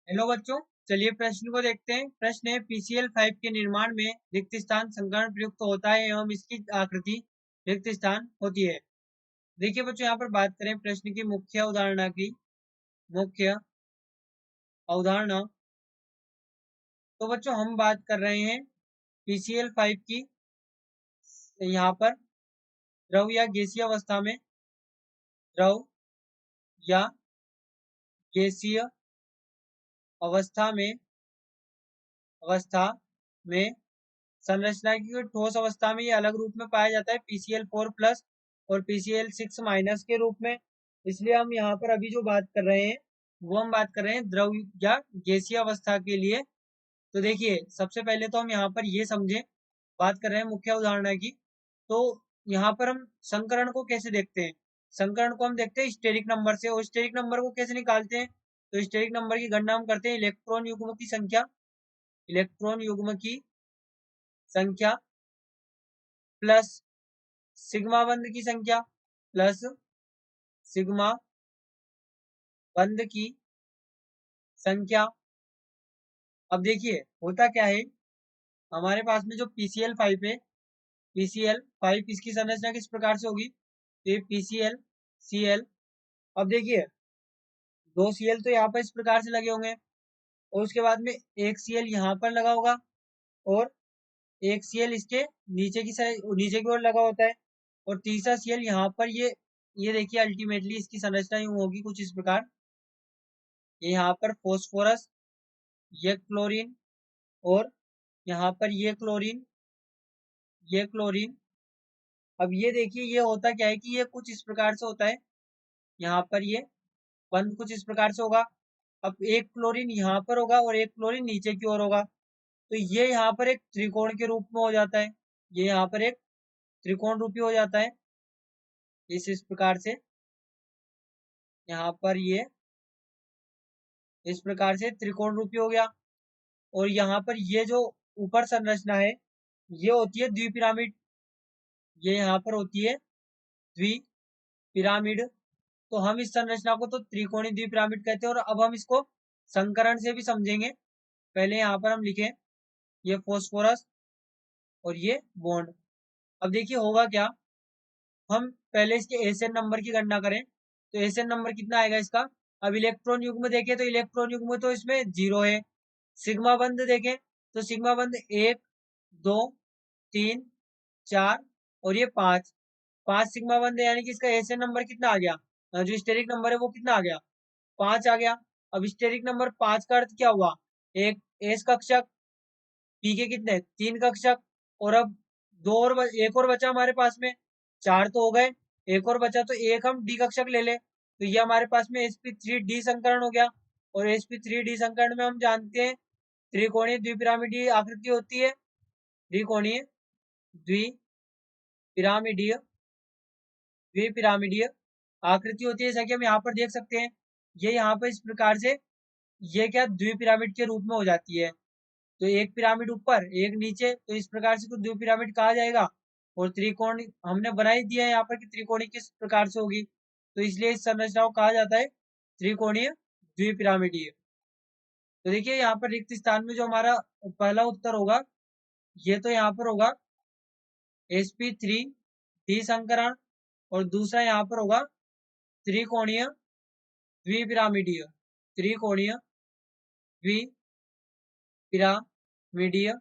Hello बच्चों, चलिए प्रश्न को देखते हैं। प्रश्न है पीसीएल 5 के निर्माण में रिक्त स्थान संकर्ण प्रयुक्त होता है एवं इसकी आकृति रिक्त स्थान होती है। देखिए बच्चों, यहाँ पर बात करें प्रश्न की मुख्य अवधारणा की। मुख्य अवधारणा तो बच्चों हम बात कर रहे हैं पीसीएल 5 की। यहाँ पर द्रव या गैसीय अवस्था में द्रव या गैसीय अवस्था में संरचना की ठोस अवस्था में ये अलग रूप में पाया जाता है PCl4+ और PCl6- के रूप में। इसलिए हम यहाँ पर अभी जो बात कर रहे हैं वो हम बात कर रहे हैं द्रव या गैसीय अवस्था के लिए। तो देखिए सबसे पहले तो हम यहाँ पर ये समझें, बात कर रहे हैं मुख्य उदाहरण की। तो यहाँ पर हम संकरण को कैसे देखते हैं? संकरण को हम देखते हैं स्टेरिक नंबर से। और स्टेरिक नंबर को कैसे निकालते हैं? तो स्टेरिक नंबर की गणना हम करते हैं इलेक्ट्रॉन युग्म की संख्या, इलेक्ट्रॉन युग्म की संख्या प्लस सिग्मा बंध की संख्या प्लस सिग्मा बंध की संख्या। अब देखिए होता क्या है, हमारे पास में जो PCl5 है, PCl5 इसकी संरचना किस प्रकार से होगी? तो ये PCl अब देखिए दो Cl तो यहाँ पर इस प्रकार से लगे होंगे और उसके बाद में एक Cl यहाँ पर लगा होगा और एक Cl इसके नीचे की ओर लगा होता है और तीसरा Cl यहाँ पर ये देखिए अल्टीमेटली इसकी संरचना यूं होगी कुछ इस प्रकार। ये यहाँ पर फॉस्फोरस, ये क्लोरीन और यहाँ पर ये क्लोरीन। अब ये देखिए ये होता क्या है कि ये कुछ इस प्रकार से होता है। यहाँ पर ये बंद कुछ इस प्रकार से होगा। अब एक क्लोरीन यहाँ पर होगा और एक क्लोरीन नीचे की ओर होगा, तो ये यहाँ पर एक त्रिकोण के रूप में हो जाता है। ये यहाँ पर एक त्रिकोण रूपी हो जाता है इस प्रकार से। यहाँ पर ये इस प्रकार से त्रिकोण रूपी हो गया और यहाँ पर ये जो ऊपर संरचना है ये होती है द्विपिरामिड। ये यहाँ पर होती है द्विपिरामिड। तो हम इस संरचना को तो त्रिकोणीय द्विपिरामिड कहते हैं और अब हम इसको संकरण से भी समझेंगे। पहले यहाँ पर हम लिखें ये फॉस्फोरस और ये बॉन्ड। अब देखिए होगा क्या, हम पहले इसके एसएन नंबर की गणना करें तो एसएन नंबर कितना आएगा इसका? अब इलेक्ट्रॉन युग्म देखें तो इलेक्ट्रॉन युग्म तो इसमें 0 है। सिग्मा बंध देखें तो सिग्मा बंध 1 2 3 4 और ये 5 सिग्मा बंध है, यानी कि इसका एसएन नंबर कितना आ गया? जो स्टेरिक नंबर है वो कितना आ गया? 5 आ गया। अब स्टेरिक नंबर 5 का अर्थ क्या हुआ? एक एस कक्षक, पी के कितने? 3 कक्षक और अब एक और बचा हमारे पास में। 4 तो हो गए, एक और बचा तो एक हम डी कक्षक ले ले तो ये हमारे पास में sp3d संकरण हो गया। और sp3d संकरण में हम जानते हैं त्रिकोणीय द्विपिरामिडीय आकृति होती है। त्रिकोणीय द्विपिरामिडीय द्विपिरामिडीय आकृति होती है, जैसा कि हम यहाँ पर देख सकते हैं। ये यहाँ पर इस प्रकार से ये क्या द्विपिरामिड के रूप में हो जाती है। तो एक पिरामिड ऊपर एक नीचे, तो इस प्रकार से तो द्विपिरामिड कहा जाएगा। और त्रिकोण हमने बना ही दिया है यहाँ पर कि त्रिकोणी किस प्रकार से होगी, तो इसलिए इस संरचना को कहा जाता है त्रिकोणीय द्विपिरामिडीय। तो देखिए यहाँ पर रिक्त स्थान में जो हमारा पहला उत्तर होगा ये तो यहाँ पर होगा sp3d संकरण और दूसरा यहाँ पर होगा त्रिकोणीय द्विपिरामिडीय, त्रिकोणीय द्विपिरामिडीय।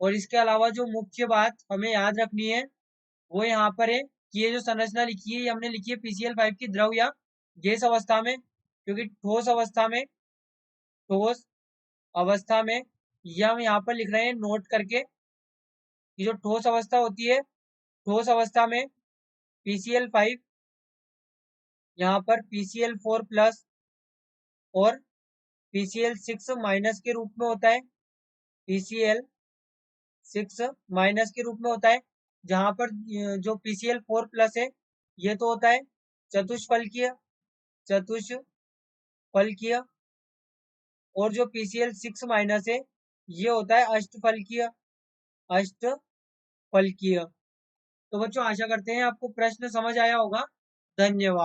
और इसके अलावा जो मुख्य बात हमें याद रखनी है वो यहाँ पर है कि ये जो संरचना लिखी है ये हमने लिखी है PCl5 की द्रव या गैस अवस्था में, क्योंकि ठोस अवस्था में ये हम यहाँ पर लिख रहे हैं नोट करके कि जो ठोस अवस्था होती है, ठोस अवस्था में PCl5 यहाँ पर PCl4+ और PCl6- के रूप में होता है। PCl6- के रूप में होता है, जहां पर जो PCl4+ है ये तो होता है चतुष्फलकीय और जो PCl6- है ये होता है अष्टफलकीय। तो बच्चों आशा करते हैं आपको प्रश्न समझ आया होगा। धन्यवाद।